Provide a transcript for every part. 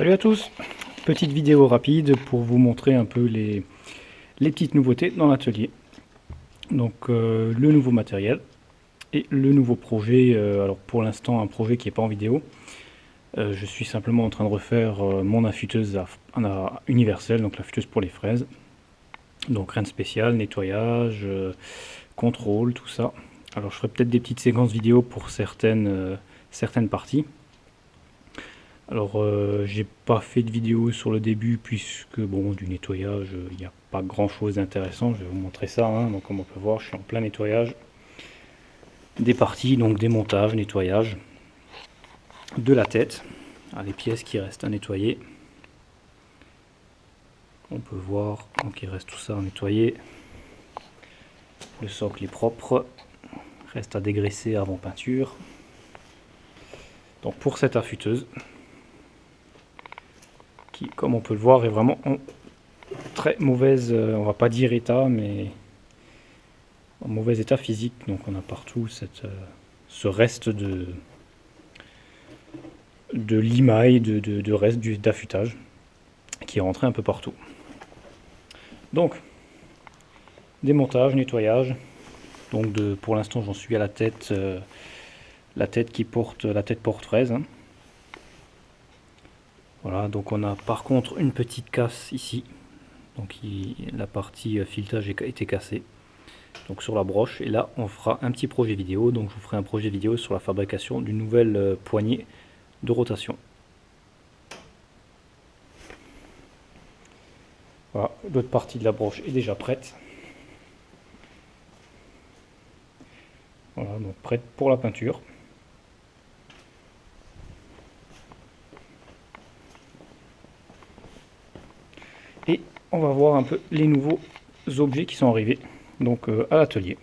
Salut à tous, petite vidéo rapide pour vous montrer un peu les petites nouveautés dans l'atelier. Donc le nouveau matériel et le nouveau projet, alors pour l'instant un projet qui n'est pas en vidéo. Je suis simplement en train de refaire mon affûteuse universelle, donc l'affûteuse pour les fraises. Donc rien de spécial, nettoyage, contrôle, tout ça. Alors je ferai peut-être des petites séquences vidéo pour certaines parties. Alors j'ai pas fait de vidéo sur le début puisque bon, du nettoyage il n'y a pas grand chose d'intéressant. Je vais vous montrer ça, hein. Donc comme on peut voir je suis en plein nettoyage des parties, donc démontage, nettoyage de la tête. Alors, les pièces qui restent à nettoyer, on peut voir, donc il reste tout ça à nettoyer. Le socle est propre, reste à dégraisser avant peinture. Donc pour cette affûteuse qui, comme on peut le voir, est vraiment en très mauvaise, on va pas dire état, mais en mauvais état physique. Donc on a partout ce reste de limaille, de reste d'affûtage qui est rentré un peu partout. Donc démontage, nettoyage. Donc pour l'instant j'en suis à la tête porte fraise, hein. Voilà, donc on a par contre une petite casse ici. Donc la partie filetage a été cassée, donc sur la broche. Et là on fera un petit projet vidéo, donc je vous ferai un projet vidéo sur la fabrication d'une nouvelle poignée de rotation. Voilà, l'autre partie de la broche est déjà prête. Voilà, donc prête pour la peinture. Et on va voir un peu les nouveaux objets qui sont arrivés donc à l'atelier.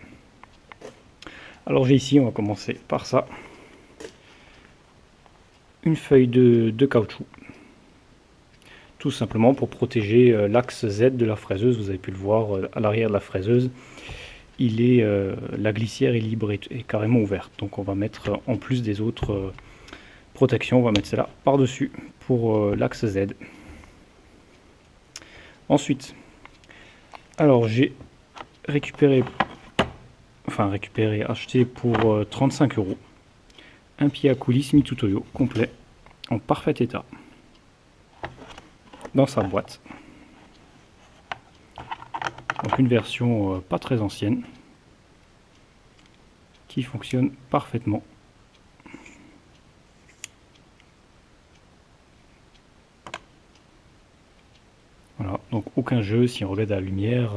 Alors j'ai ici, on va commencer par ça, une feuille de caoutchouc, tout simplement pour protéger l'axe Z de la fraiseuse. Vous avez pu le voir à l'arrière de la fraiseuse, la glissière est libre et carrément ouverte. Donc on va mettre, en plus des autres protections, on va mettre celle-là par-dessus pour l'axe Z. Ensuite, alors j'ai acheté pour 35 € un pied à coulisse Mitutoyo complet, en parfait état, dans sa boîte. Donc une version pas très ancienne, qui fonctionne parfaitement. Voilà, donc aucun jeu. Si on regarde la lumière,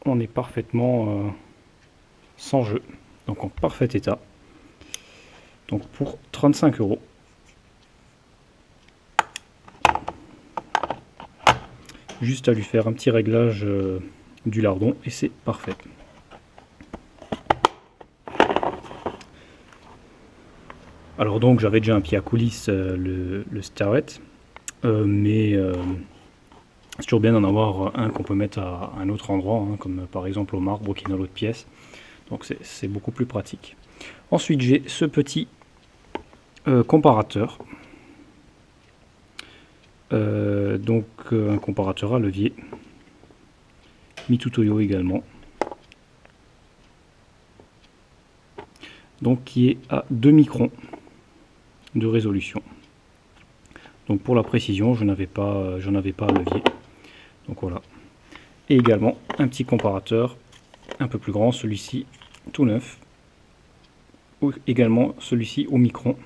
on est parfaitement sans jeu, donc en parfait état. Donc pour 35 €, juste à lui faire un petit réglage du lardon et c'est parfait. Alors donc j'avais déjà un pied à coulisse, le Starret, mais c'est toujours bien d'en avoir un qu'on peut mettre à un autre endroit, hein, comme par exemple au marbre qui est dans l'autre pièce. Donc c'est beaucoup plus pratique. Ensuite j'ai ce petit comparateur. Donc un comparateur à levier. Mitutoyo également. Donc qui est à 2 microns de résolution. Donc pour la précision, j'en avais pas à levier. Donc voilà. Et également un petit comparateur un peu plus grand, celui-ci tout neuf. Ou également celui-ci au micron.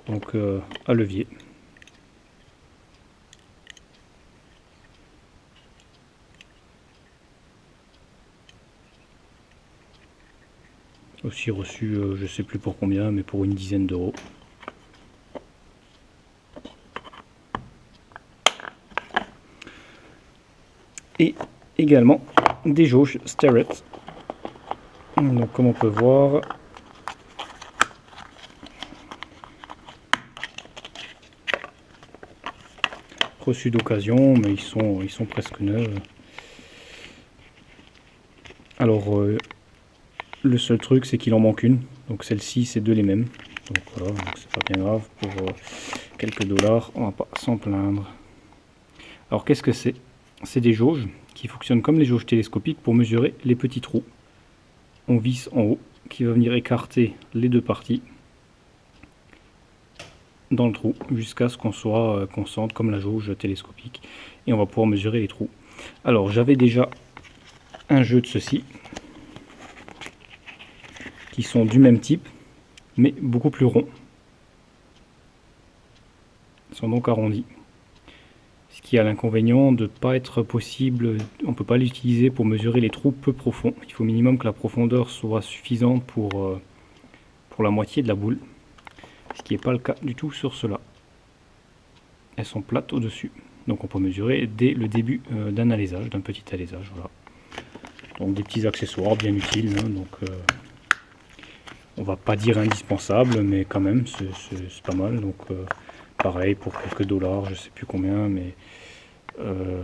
Donc à levier. Aussi reçu, je sais plus pour combien, mais pour une dizaine d'euros. Et également des jauges Starret. Donc comme on peut voir, reçus d'occasion, mais ils sont presque neufs. Alors le seul truc c'est qu'il en manque une, donc celle-ci c'est deux les mêmes. Donc voilà, c'est pas bien grave, pour quelques dollars, on va pas s'en plaindre. Alors qu'est-ce que c'est? C'est des jauges qui fonctionnent comme les jauges télescopiques pour mesurer les petits trous. On visse en haut, qui va venir écarter les deux parties dans le trou jusqu'à ce qu'on soit concentre comme la jauge télescopique, et on va pouvoir mesurer les trous. Alors j'avais déjà un jeu de ceux-ci qui sont du même type mais beaucoup plus ronds. Ils sont donc arrondis, ce qui a l'inconvénient de ne pas être possible, on ne peut pas l'utiliser pour mesurer les trous peu profonds. Il faut minimum que la profondeur soit suffisante pour la moitié de la boule, ce qui n'est pas le cas du tout sur ceux-là. Elles sont plates au-dessus, donc on peut mesurer dès le début d'un alésage, d'un petit alésage. Voilà. Donc des petits accessoires bien utiles, hein, donc on va pas dire indispensable, mais quand même c'est pas mal. Donc pareil pour quelques dollars, je sais plus combien, mais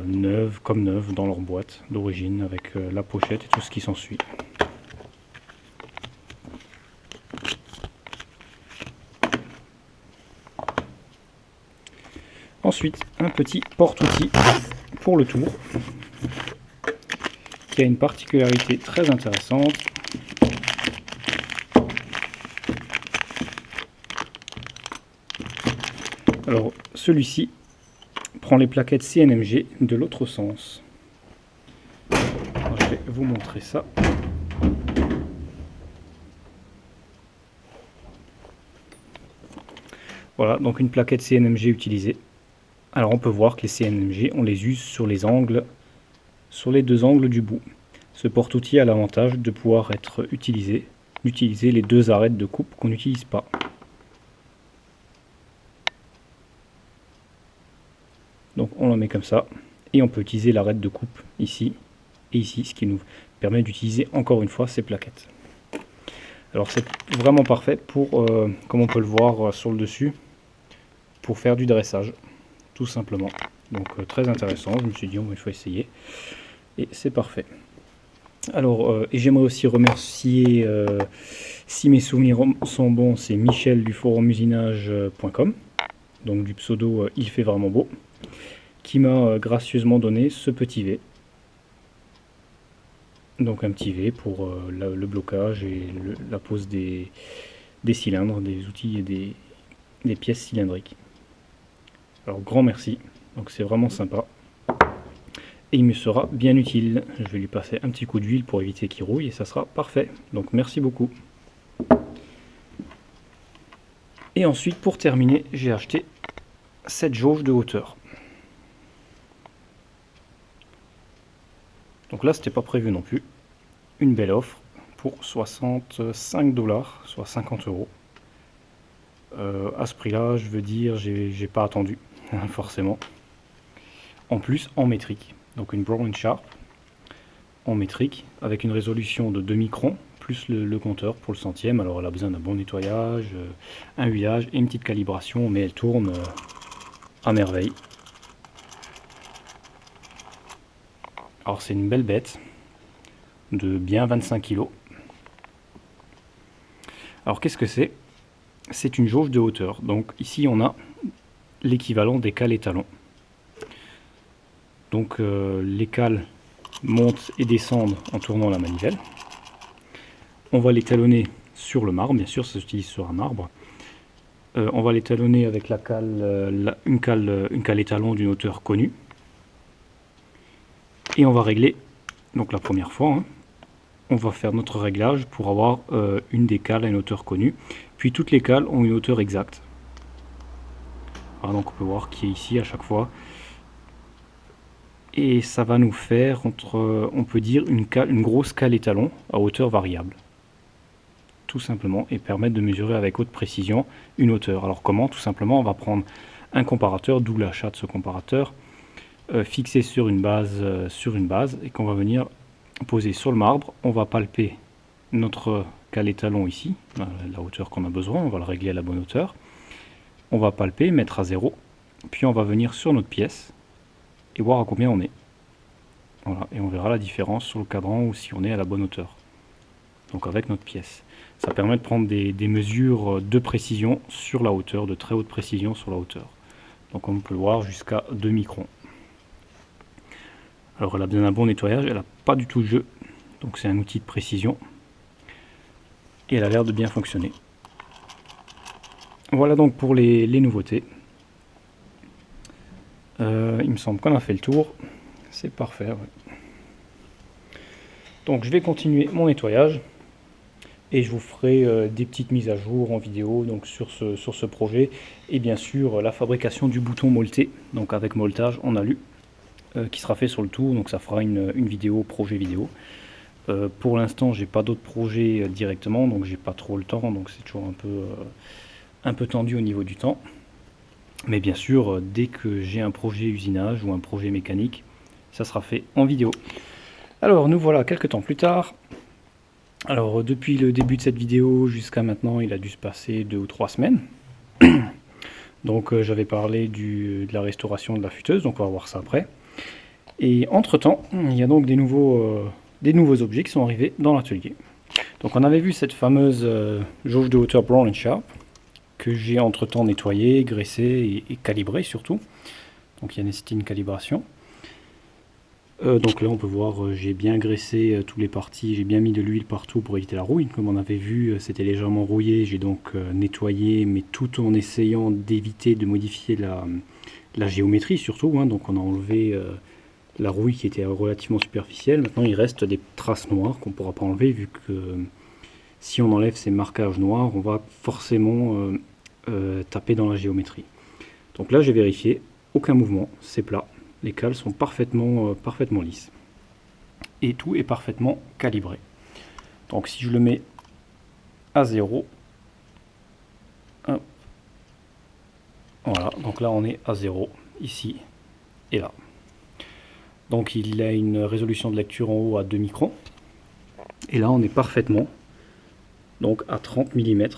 neuves comme neuves dans leur boîte d'origine avec la pochette et tout ce qui s'ensuit. Ensuite, un petit porte-outil pour le tour qui a une particularité très intéressante. Alors, celui-ci prend les plaquettes CNMG de l'autre sens. Alors, je vais vous montrer ça. Voilà, donc une plaquette CNMG utilisée. Alors on peut voir que les CNMG, on les use sur les angles, sur les deux angles du bout. Ce porte-outil a l'avantage de pouvoir être utilisé, d'utiliser les deux arêtes de coupe qu'on n'utilise pas. Donc on le met comme ça, et on peut utiliser l'arête de coupe ici et ici, ce qui nous permet d'utiliser encore une fois ces plaquettes. Alors c'est vraiment parfait pour, comme on peut le voir sur le dessus, pour faire du dressage. Tout simplement. Donc très intéressant, je me suis dit il faut essayer et c'est parfait. Alors et j'aimerais aussi remercier, si mes souvenirs sont bons, c'est Michel du forumusinage.com, donc du pseudo il fait vraiment beau, qui m'a gracieusement donné ce petit V. Donc un petit V pour le blocage et la pose des cylindres, des outils et des pièces cylindriques. Alors grand merci, donc c'est vraiment sympa et il me sera bien utile. Je vais lui passer un petit coup d'huile pour éviter qu'il rouille et ça sera parfait, donc merci beaucoup. Et ensuite pour terminer, j'ai acheté cette jauge de hauteur. Donc là c'était pas prévu non plus, une belle offre pour 65 $, soit 50 €. À ce prix là, je veux dire, j'ai pas attendu. Forcément. En plus en métrique, donc une Brown & Sharpe en métrique avec une résolution de 2 microns plus le compteur pour le centième. Alors elle a besoin d'un bon nettoyage, un huilage et une petite calibration, mais elle tourne à merveille. Alors c'est une belle bête de bien 25 kg. Alors qu'est-ce que c'est? C'est une jauge de hauteur. Donc ici on a l'équivalent des cales étalons. Donc les cales montent et descendent en tournant la manivelle. On va les talonner sur le marbre, bien sûr ça s'utilise sur un marbre. On va les talonner avec la cale, une cale étalon d'une hauteur connue. Et on va régler, donc la première fois, hein, on va faire notre réglage pour avoir une des cales à une hauteur connue. Puis toutes les cales ont une hauteur exacte. Alors, donc on peut voir qui est ici à chaque fois. Et ça va nous faire, on peut dire, une grosse cale étalon à hauteur variable. Tout simplement, et permettre de mesurer avec haute précision une hauteur. Alors comment? Tout simplement, on va prendre un comparateur, d'où l'achat de ce comparateur, fixé sur une base, et qu'on va venir poser sur le marbre. On va palper notre cale étalon ici, la hauteur qu'on a besoin, on va le régler à la bonne hauteur. On va palper, mettre à 0, puis on va venir sur notre pièce et voir à combien on est. Voilà, et on verra la différence sur le cadran ou si on est à la bonne hauteur. Donc avec notre pièce. Ça permet de prendre des mesures de précision sur la hauteur, de très haute précision sur la hauteur. Donc comme on peut le voir, jusqu'à 2 microns. Alors elle a bien un bon nettoyage, elle n'a pas du tout de jeu, donc c'est un outil de précision. Et elle a l'air de bien fonctionner. Voilà donc pour les nouveautés. Il me semble qu'on a fait le tour. C'est parfait. Ouais. Donc je vais continuer mon nettoyage. Et je vous ferai des petites mises à jour en vidéo donc sur ce projet. Et bien sûr la fabrication du bouton molleté. Donc avec molletage en alu. Qui sera fait sur le tour. Donc ça fera une vidéo, projet vidéo. Pour l'instant j'ai pas d'autres projets directement. Donc j'ai pas trop le temps. Donc c'est toujours un peu tendu au niveau du temps. Mais bien sûr, dès que j'ai un projet usinage ou un projet mécanique, ça sera fait en vidéo. Alors nous voilà quelques temps plus tard. Alors depuis le début de cette vidéo jusqu'à maintenant, il a dû se passer 2 ou 3 semaines. Donc j'avais parlé de la restauration de la futeuse, donc on va voir ça après. Et entre temps, il y a donc des nouveaux objets qui sont arrivés dans l'atelier. Donc on avait vu cette fameuse jauge de hauteur Brown & Sharp, que j'ai entre temps nettoyé, graissé et calibré surtout. Donc il y a nécessité une calibration. Donc là on peut voir, j'ai bien graissé toutes les parties, j'ai bien mis de l'huile partout pour éviter la rouille. Comme on avait vu, c'était légèrement rouillé, j'ai donc nettoyé, mais tout en essayant d'éviter de modifier la géométrie surtout. Hein. Donc on a enlevé la rouille qui était relativement superficielle. Maintenant il reste des traces noires qu'on ne pourra pas enlever, vu que si on enlève ces marquages noirs, on va forcément taper dans la géométrie. Donc là j'ai vérifié, aucun mouvement, c'est plat. Les cales sont parfaitement lisses. Et tout est parfaitement calibré. Donc si je le mets à 0, hop, voilà, donc là on est à 0, ici et là. Donc il a une résolution de lecture en haut à 2 microns. Et là on est parfaitement donc à 30 mm.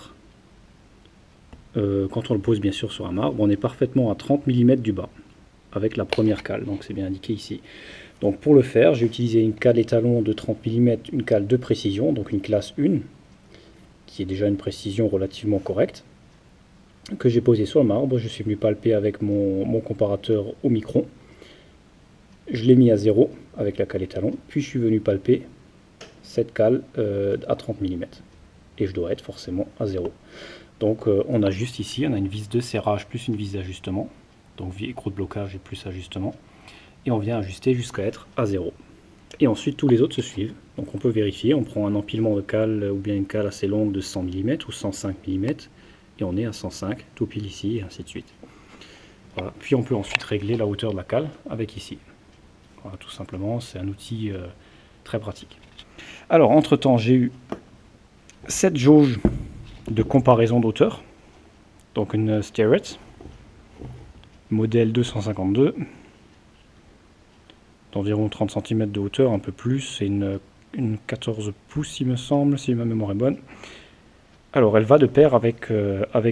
Quand on le pose bien sûr sur un marbre, on est parfaitement à 30 mm du bas. Avec la première cale, donc c'est bien indiqué ici. Donc pour le faire, j'ai utilisé une cale étalon de 30 mm, une cale de précision, donc une classe 1, qui est déjà une précision relativement correcte, que j'ai posée sur le marbre. Je suis venu palper avec mon comparateur au micron. Je l'ai mis à 0 avec la cale étalon, puis je suis venu palper cette cale à 30 mm. Et je dois être forcément à 0. Donc on a juste ici, on a une vis de serrage plus une vis d'ajustement. Donc écrou de blocage et plus ajustement. Et on vient ajuster jusqu'à être à 0. Et ensuite tous les autres se suivent. Donc on peut vérifier, on prend un empilement de cale ou bien une cale assez longue de 100 mm ou 105 mm. Et on est à 105, tout pile ici et ainsi de suite. Voilà. Puis on peut ensuite régler la hauteur de la cale avec ici. Voilà, tout simplement, c'est un outil très pratique. Alors entre temps j'ai eu cette jauge de comparaison d'auteur. Donc une Starrett. Modèle 252 d'environ 30 cm de hauteur, un peu plus, c'est une 14 pouces il me semble, si ma mémoire est bonne. Alors elle va de pair avec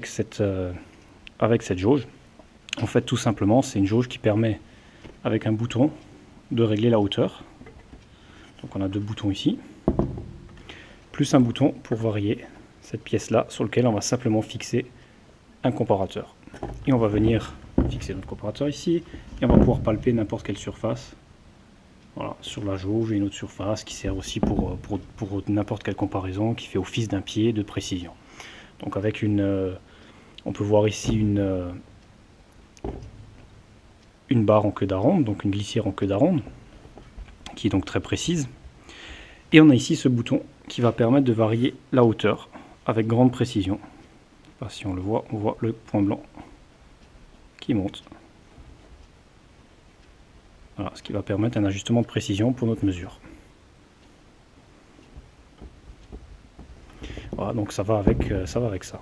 cette jauge. En fait tout simplement c'est une jauge qui permet avec un bouton de régler la hauteur. Donc on a 2 boutons ici, plus un bouton pour varier cette pièce là sur lequel on va simplement fixer un comparateur. Et on va venir fixer notre comparateur ici et on va pouvoir palper n'importe quelle surface. Voilà, sur la jauge et une autre surface qui sert aussi pour n'importe quelle comparaison, qui fait office d'un pied de précision. Donc avec on peut voir ici une barre en queue d'aronde, donc une glissière en queue d'aronde, qui est donc très précise. Et on a ici ce bouton qui va permettre de varier la hauteur avec grande précision. Enfin, si on le voit, on voit le point blanc qui monte. Voilà, ce qui va permettre un ajustement de précision pour notre mesure. Voilà, donc ça va avec ça.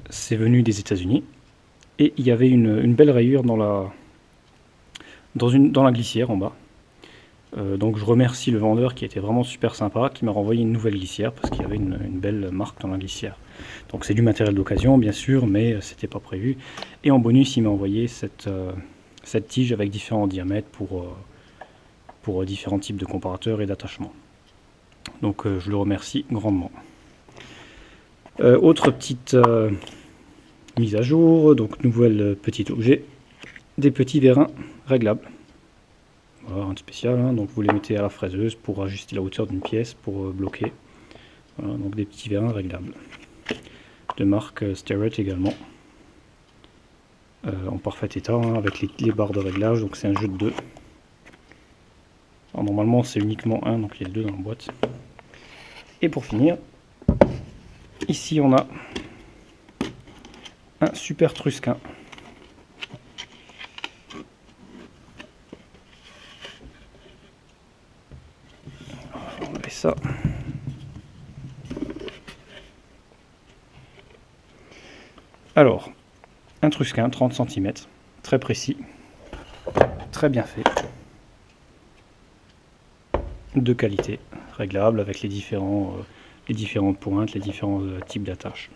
C'est venu des États-Unis et il y avait une belle rayure dans la glissière en bas. Donc je remercie le vendeur qui était vraiment super sympa, qui m'a renvoyé une nouvelle glissière parce qu'il y avait une belle marque dans la glissière. Donc c'est du matériel d'occasion bien sûr, mais c'était pas prévu. Et en bonus il m'a envoyé cette tige avec différents diamètres pour différents types de comparateurs et d'attachements. Donc je le remercie grandement. Autre petite mise à jour, donc nouvelle petit objet, des petits vérins réglables. Voilà, rien de spécial, hein. Donc vous les mettez à la fraiseuse pour ajuster la hauteur d'une pièce, pour bloquer. Voilà, donc des petits vérins réglables. De marque Starrett également. En parfait état, hein, avec les barres de réglage, donc c'est un jeu de 2. Alors normalement c'est uniquement un, donc il y a 2 dans la boîte. Et pour finir, ici on a un super trusquin. On va enlever ça. Alors, un trusquin 30 cm, très précis, très bien fait, de qualité, réglable avec les différentes pointes, les différents types d'attaches.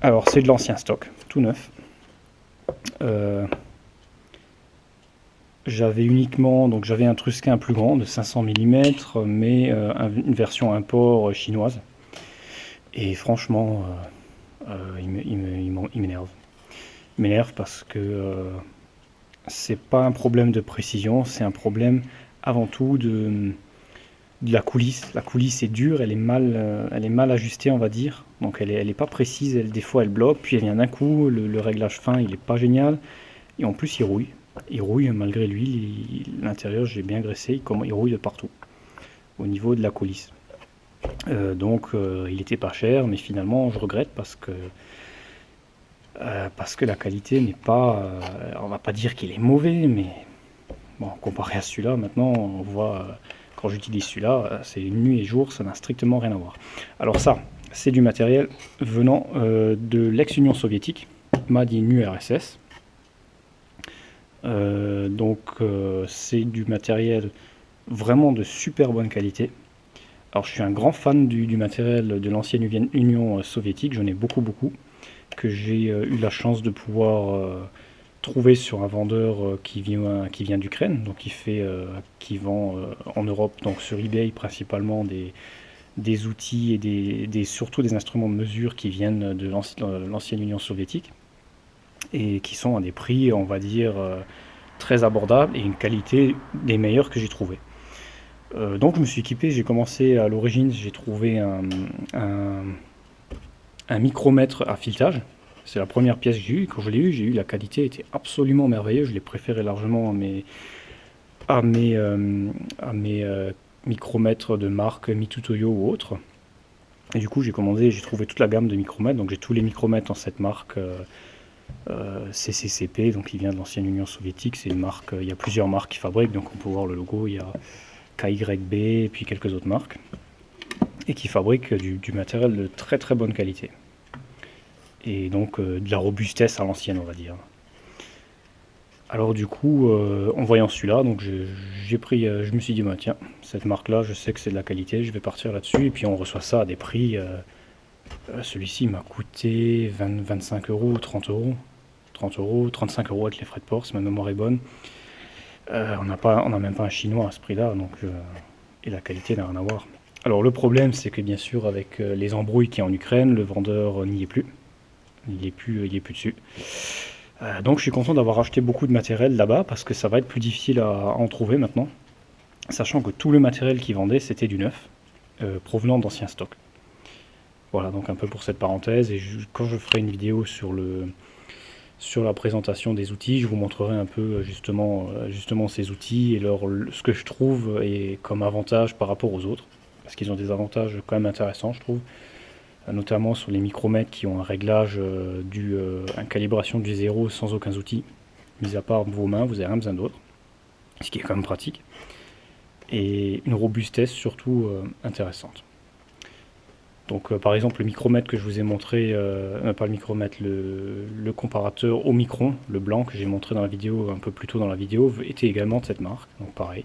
Alors c'est de l'ancien stock, tout neuf. J'avais un trusquin plus grand de 500 mm, mais une version import chinoise. Et franchement, il m'énerve. Il m'énerve parce que c'est pas un problème de précision, c'est un problème avant tout de la coulisse. La coulisse est dure, elle est mal ajustée, on va dire. Donc elle est pas précise, des fois elle bloque, puis elle vient d'un coup, le réglage fin il est pas génial. Et en plus il rouille. Il rouille malgré l'huile, l'intérieur j'ai bien graissé, il rouille de partout. Au niveau de la coulisse. Donc il était pas cher, mais finalement je regrette parce que la qualité n'est pas, on va pas dire qu'il est mauvais, mais bon, comparé à celui-là, maintenant on voit, quand j'utilise celui-là, c'est nuit et jour, ça n'a strictement rien à voir. Alors ça, c'est du matériel venant de l'ex-Union soviétique, made in URSS. Donc c'est du matériel vraiment de super bonne qualité. Alors je suis un grand fan du matériel de l'ancienne Union soviétique, j'en ai beaucoup, que j'ai eu la chance de pouvoir trouver sur un vendeur qui vient d'Ukraine, donc qui vend en Europe, donc sur eBay principalement des outils et surtout des instruments de mesure qui viennent de l'ancienne Union soviétique et qui sont à des prix, on va dire, très abordables et une qualité des meilleures que j'ai trouvées. Donc je me suis équipé, j'ai commencé à l'origine, j'ai trouvé un micromètre à filetage. C'est la première pièce que j'ai eue. Quand je l'ai eu, la qualité était absolument merveilleuse. Je l'ai préféré largement à mes micromètres de marque Mitutoyo ou autre. Et du coup, j'ai trouvé toute la gamme de micromètres. Donc j'ai tous les micromètres en cette marque CCCP, donc qui vient de l'ancienne Union soviétique. C'est une marque, il y a plusieurs marques qui fabriquent, donc on peut voir le logo. Il y a KYB et puis quelques autres marques. Et qui fabriquent du matériel de très très bonne qualité. Et donc de la robustesse à l'ancienne, on va dire. Alors du coup, en voyant celui-là, donc je me suis dit, bah, tiens, cette marque-là, je sais que c'est de la qualité, je vais partir là-dessus. Et puis on reçoit ça à des prix, celui-ci m'a coûté 25 euros, 30 euros, 35 euros avec les frais de port, si ma mémoire est bonne. On n'a même pas un chinois à ce prix-là, donc et la qualité n'a rien à voir. Alors le problème, c'est que bien sûr, avec les embrouilles qu'il y a en Ukraine, le vendeur n'y est plus. Il n'y est plus dessus. Donc je suis content d'avoir acheté beaucoup de matériel là-bas parce que ça va être plus difficile à en trouver maintenant. Sachant que tout le matériel qu'ils vendaient, c'était du neuf, provenant d'anciens stocks. Voilà, donc un peu pour cette parenthèse. Et quand je ferai une vidéo sur la présentation des outils, je vous montrerai un peu justement ces outils et ce que je trouve et comme avantage par rapport aux autres. Parce qu'ils ont des avantages quand même intéressants, je trouve. Notamment sur les micromètres qui ont un réglage, une calibration du zéro sans aucun outil. Mis à part vos mains, vous n'avez rien besoin d'autre. Ce qui est quand même pratique. Et une robustesse surtout intéressante. Donc par exemple le micromètre que je vous ai montré, pas le micromètre, le comparateur au micron, le blanc que j'ai montré dans la vidéo, un peu plus tôt dans la vidéo, était également de cette marque. Donc pareil,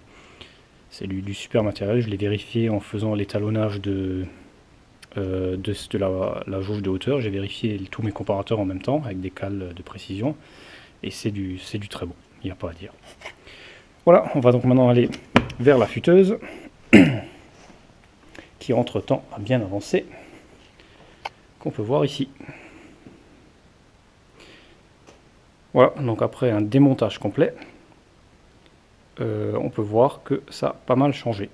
c'est du super matériel. Je l'ai vérifié en faisant l'étalonnage de la jauge de hauteur. J'ai vérifié tous mes comparateurs en même temps avec des cales de précision et c'est du très bon. il n'y a pas à dire. Voilà, on va donc maintenant aller vers la futeuse, qui entre-temps a bien avancé, qu'on peut voir ici. Voilà, donc après un démontage complet, on peut voir que ça a pas mal changé.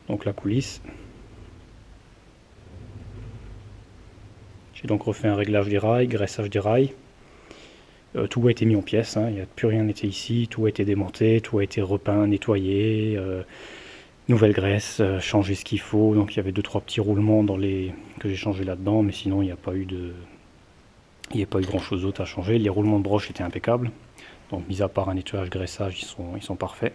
Donc la coulisse. J'ai donc refait un réglage des rails, graissage des rails. Tout a été mis en pièces, hein, plus rien n'était ici, tout a été démonté, tout a été repeint, nettoyé, nouvelle graisse, changer ce qu'il faut. Donc il y avait 2-3 petits roulements que j'ai changé là-dedans, mais sinon il n'y a pas eu grand chose d'autre à changer. Les roulements de broche étaient impeccables, donc mis à part un nettoyage graissage, ils sont parfaits.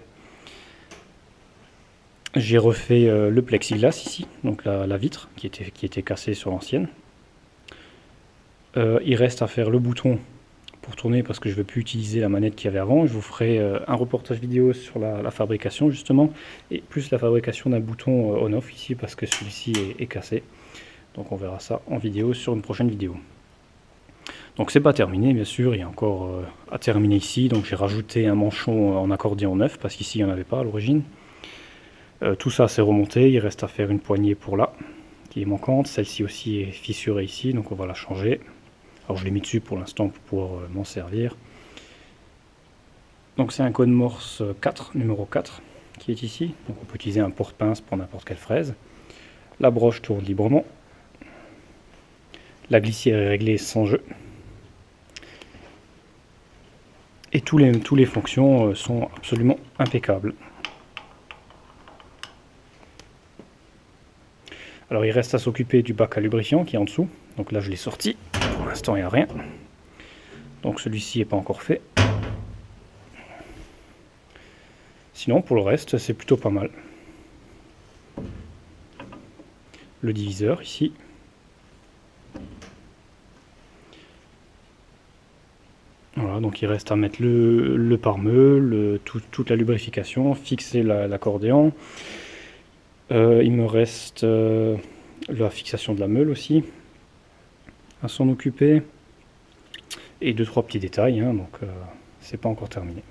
J'ai refait le plexiglas ici, donc la vitre qui était cassée sur l'ancienne. Il reste à faire le bouton pour tourner parce que je ne veux plus utiliser la manette qu'il y avait avant. Je vous ferai un reportage vidéo sur la fabrication justement, et plus la fabrication d'un bouton on-off ici parce que celui-ci est cassé. Donc on verra ça en vidéo sur une prochaine vidéo. Donc c'est pas terminé bien sûr, il y a encore à terminer ici. Donc j'ai rajouté un manchon en accordéon neuf parce qu'ici il n'y en avait pas à l'origine. Tout ça c'est remonté, il reste à faire une poignée pour là qui est manquante. Celle-ci aussi est fissurée ici, donc on va la changer. Alors je l'ai mis dessus pour l'instant pour pouvoir m'en servir. Donc c'est un code Morse 4, numéro 4, qui est ici. Donc on peut utiliser un porte-pince pour n'importe quelle fraise. La broche tourne librement. La glissière est réglée sans jeu. Et tous les fonctions sont absolument impeccables. Alors il reste à s'occuper du bac à lubrifiant qui est en dessous. Donc là je l'ai sorti. Pour l'instant il n'y a rien. Donc celui-ci n'est pas encore fait. Sinon pour le reste c'est plutôt pas mal. Le diviseur ici. Voilà, donc il reste à mettre le pare-meule, toute la lubrification, fixer l'accordéon. Il me reste la fixation de la meule aussi à s'en occuper. Et 2-3 petits détails, hein, donc c'est pas encore terminé.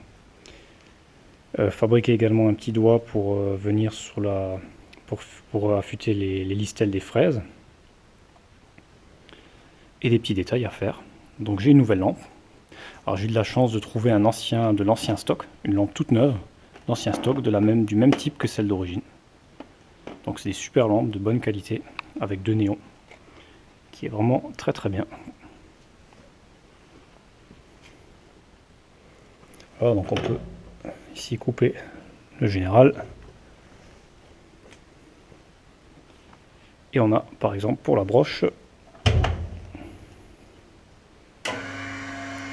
Fabriquer également un petit doigt pour venir sur pour affûter les listelles des fraises. Et des petits détails à faire. Donc j'ai une nouvelle lampe. Alors j'ai eu de la chance de trouver de l'ancien stock, une lampe toute neuve, d'ancien stock du même type que celle d'origine. Donc c'est des super lampes de bonne qualité avec 2 néons, qui est vraiment très très bien. Voilà, donc on peut ici couper le général. Et on a par exemple pour la broche,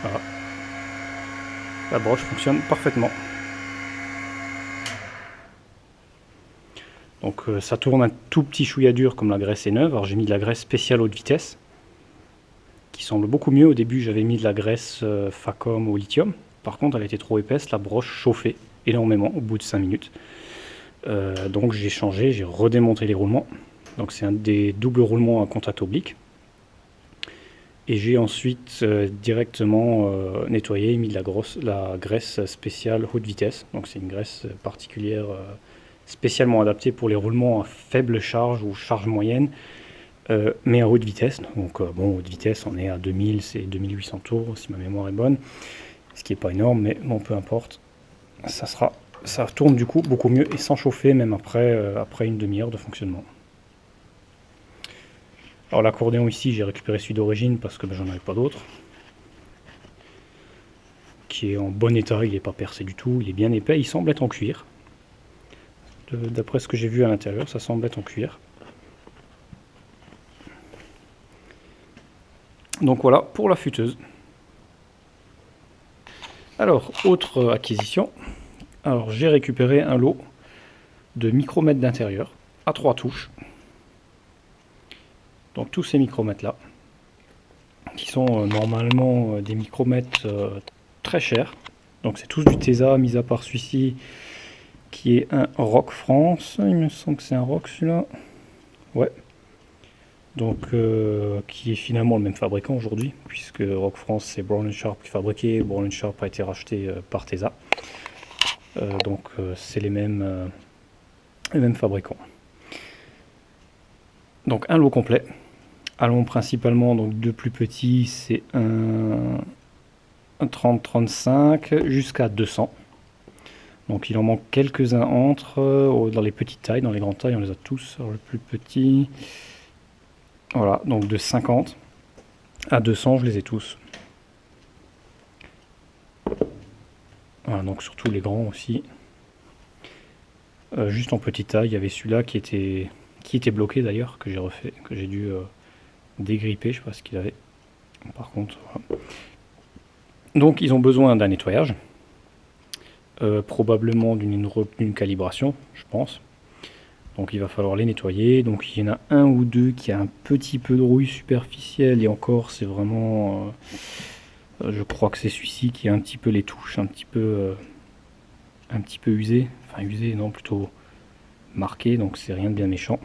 voilà, la broche fonctionne parfaitement. Donc ça tourne un tout petit chouïa dur comme la graisse est neuve. Alors j'ai mis de la graisse spéciale haute vitesse qui semble beaucoup mieux. Au début j'avais mis de la graisse Facom au lithium. Par contre elle était trop épaisse, la broche chauffait énormément au bout de 5 minutes. Donc j'ai changé, j'ai redémonté les roulements. Donc c'est un des doubles roulements à contact oblique. Et j'ai ensuite directement nettoyé et mis de la graisse spéciale haute vitesse. Donc c'est une graisse particulière spécialement adaptée pour les roulements à faible charge ou charge moyenne, mais à haute vitesse. Donc bon, haute vitesse on est à 2000, c'est 2800 tours si ma mémoire est bonne. Ce qui n'est pas énorme, mais bon, peu importe. Ça tourne du coup beaucoup mieux et sans chauffer même après une demi-heure de fonctionnement. Alors l'accordéon ici, j'ai récupéré celui d'origine parce que j'en avais pas d'autre. Qui est en bon état, il n'est pas percé du tout, il est bien épais, il semble être en cuir. D'après ce que j'ai vu à l'intérieur, ça semble être en cuir. Donc voilà pour la futeuse. Alors, autre acquisition. Alors j'ai récupéré un lot de micromètres d'intérieur à 3 touches. Donc tous ces micromètres là, qui sont normalement des micromètres très chers. Donc c'est tous du Tesa, mis à part celui-ci qui est un Rock France. Il me semble que c'est un Rock celui-là. Ouais. Donc, qui est finalement le même fabricant aujourd'hui, puisque Rock France c'est Brown & Sharp qui fabriquait. Brown & Sharp a été racheté par Tesa. Donc, c'est les mêmes fabricants. Donc, un lot complet. Allons principalement donc de plus petit, c'est un 30-35 jusqu'à 200. Donc il en manque quelques-uns entre, dans les petites tailles, dans les grandes tailles on les a tous. Alors le plus petit, voilà, donc de 50 à 200 je les ai tous. Voilà, donc surtout les grands aussi. Juste en petite taille, il y avait celui-là qui était bloqué d'ailleurs, que j'ai refait, que j'ai dû dégripper, je sais pas ce qu'il avait. Par contre, voilà. Donc ils ont besoin d'un nettoyage, probablement d'une calibration, je pense. Donc il va falloir les nettoyer. Donc il y en a un ou deux qui a un petit peu de rouille superficielle, et encore c'est vraiment, je crois que c'est celui-ci qui a un petit peu les touches, un petit peu usé, enfin usé non, plutôt marqué, donc c'est rien de bien méchant.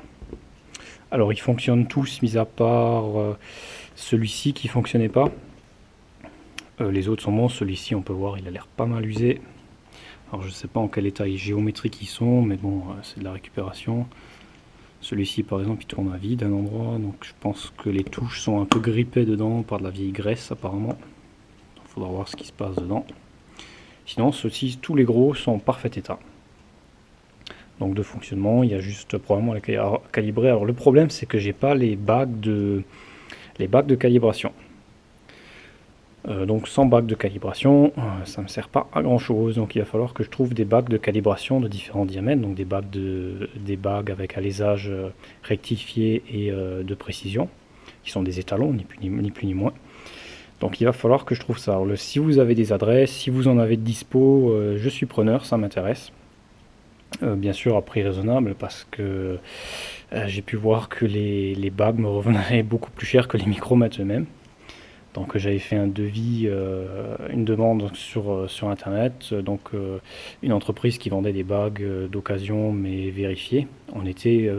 Alors ils fonctionnent tous, mis à part celui-ci qui fonctionnait pas. Les autres sont bons, celui-ci on peut voir il a l'air pas mal usé. Alors je sais pas en quel état géométrique ils sont, mais bon, c'est de la récupération. Celui-ci par exemple il tourne à vide à un endroit, donc je pense que les touches sont un peu grippées dedans par de la vieille graisse apparemment. Il faudra voir ce qui se passe dedans. Sinon ceux-ci, tous les gros sont en parfait état. Donc de fonctionnement, il y a juste probablement à calibrer. Alors le problème c'est que j'ai pas les bagues de calibration. Donc sans bague de calibration, ça ne me sert pas à grand chose. Donc il va falloir que je trouve des bagues de calibration de différents diamètres, donc des bagues avec alésage rectifié et de précision, qui sont des étalons, ni plus ni moins. Donc il va falloir que je trouve ça. Alors, si vous avez des adresses, si vous en avez de dispo, je suis preneur, ça m'intéresse. Bien sûr à prix raisonnable, parce que j'ai pu voir que les bagues me revenaient beaucoup plus cher que les micromètres eux-mêmes. Donc j'avais fait un devis, une demande sur internet, donc une entreprise qui vendait des bagues d'occasion mais vérifiées. On était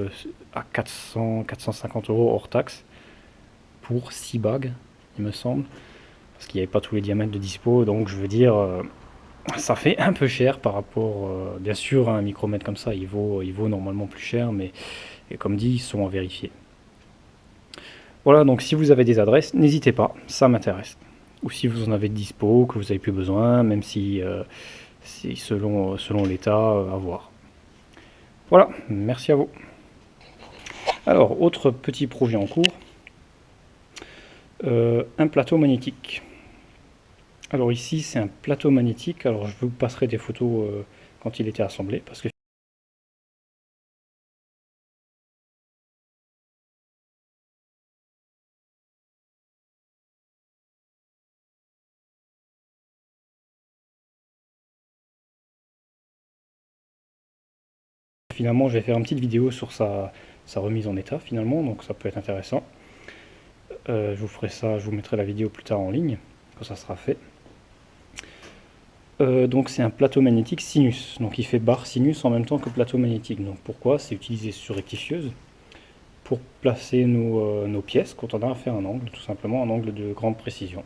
à 450 € hors taxe pour 6 bagues, il me semble, parce qu'il n'y avait pas tous les diamètres de dispo. Donc je veux dire, ça fait un peu cher par rapport, bien sûr, à un micromètre comme ça, il vaut normalement plus cher, mais et comme dit, ils sont à vérifier. Voilà, donc si vous avez des adresses, n'hésitez pas, ça m'intéresse. Ou si vous en avez de dispo, que vous n'avez plus besoin, même si selon l'état, à voir. Voilà, merci à vous. Alors, autre petit projet en cours, un plateau magnétique. Alors ici, c'est un plateau magnétique, alors je vous passerai des photos quand il était assemblé, parce que finalement, je vais faire une petite vidéo sur sa remise en état, finalement, donc ça peut être intéressant. Je vous ferai ça, je vous mettrai la vidéo plus tard en ligne, quand ça sera fait. Donc c'est un plateau magnétique sinus, donc il fait barre sinus en même temps que plateau magnétique. Donc pourquoi? C'est utilisé sur rectifieuse pour placer nos pièces quand on a à faire un angle, tout simplement un angle de grande précision.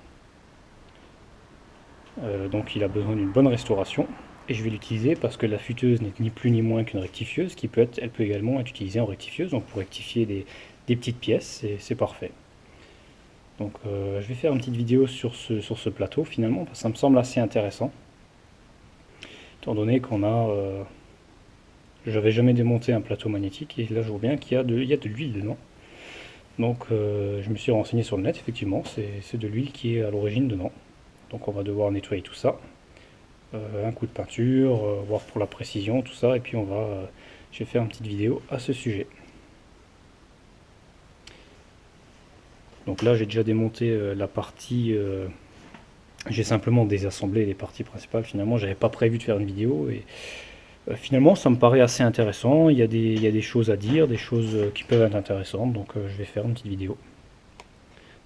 Donc il a besoin d'une bonne restauration, et je vais l'utiliser parce que la futeuse n'est ni plus ni moins qu'une rectifieuse, elle peut également être utilisée en rectifieuse, donc pour rectifier des petites pièces, c'est parfait. Donc je vais faire une petite vidéo sur ce plateau finalement, parce que ça me semble assez intéressant, étant donné qu'on a... j'avais jamais démonté un plateau magnétique, et là je vois bien qu'il y a de l'huile dedans. Donc je me suis renseigné sur le net, effectivement, c'est de l'huile qui est à l'origine dedans. Donc on va devoir nettoyer tout ça. Un coup de peinture, voir pour la précision, tout ça, et puis je vais faire une petite vidéo à ce sujet. Donc là j'ai déjà démonté la partie, j'ai simplement désassemblé les parties principales. Finalement j'avais pas prévu de faire une vidéo, et finalement ça me paraît assez intéressant. Il y a des choses à dire, des choses qui peuvent être intéressantes, donc je vais faire une petite vidéo.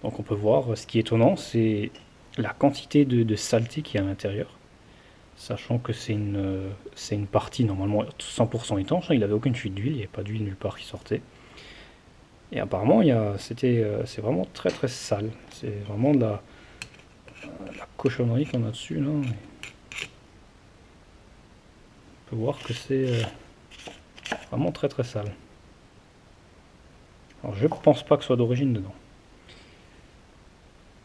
Donc on peut voir, ce qui est étonnant, c'est la quantité de saleté qu'il y a à l'intérieur. sachant que c'est une partie normalement 100% étanche, hein, il n'avait aucune fuite d'huile, il n'y avait pas d'huile nulle part qui sortait. Et apparemment, c'est vraiment très très sale. C'est vraiment de la cochonnerie qu'on a dessus là. On peut voir que c'est vraiment très très sale. Alors je pense pas que ce soit d'origine dedans.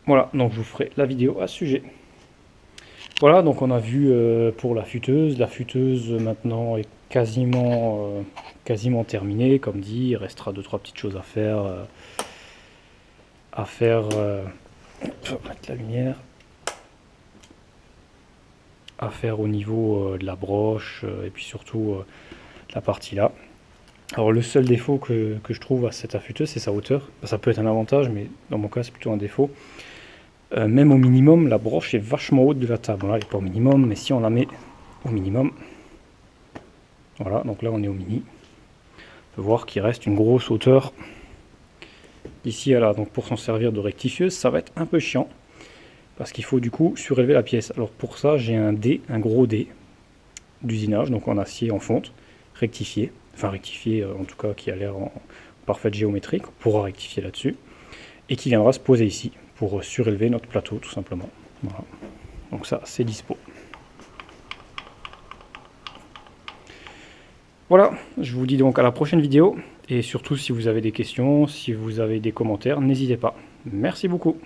Voilà, donc je vous ferai la vidéo à ce sujet. Voilà, donc on a vu pour la futeuse. La futeuse maintenant est quasiment terminée, comme dit. Il restera 2-3 petites choses à faire. Je vais mettre la lumière. À faire au niveau de la broche et puis surtout la partie là. Alors le seul défaut que je trouve à cette affûteuse, c'est sa hauteur. Ça peut être un avantage, mais dans mon cas c'est plutôt un défaut. Même au minimum, la broche est vachement haute de la table. Là, elle n'est pas au minimum, mais si on la met au minimum, voilà, donc là on est au mini, on peut voir qu'il reste une grosse hauteur d'ici à là. Donc pour s'en servir de rectifieuse, ça va être un peu chiant, parce qu'il faut du coup surélever la pièce. Alors pour ça, j'ai un gros dé d'usinage, donc en acier en fonte, rectifié, enfin rectifié en tout cas qui a l'air en parfaite géométrie, on pourra rectifier là-dessus, et qui viendra se poser ici pour surélever notre plateau tout simplement. Voilà. Donc ça c'est dispo. Voilà, je vous dis donc à la prochaine vidéo, et surtout si vous avez des questions, si vous avez des commentaires, n'hésitez pas. Merci beaucoup.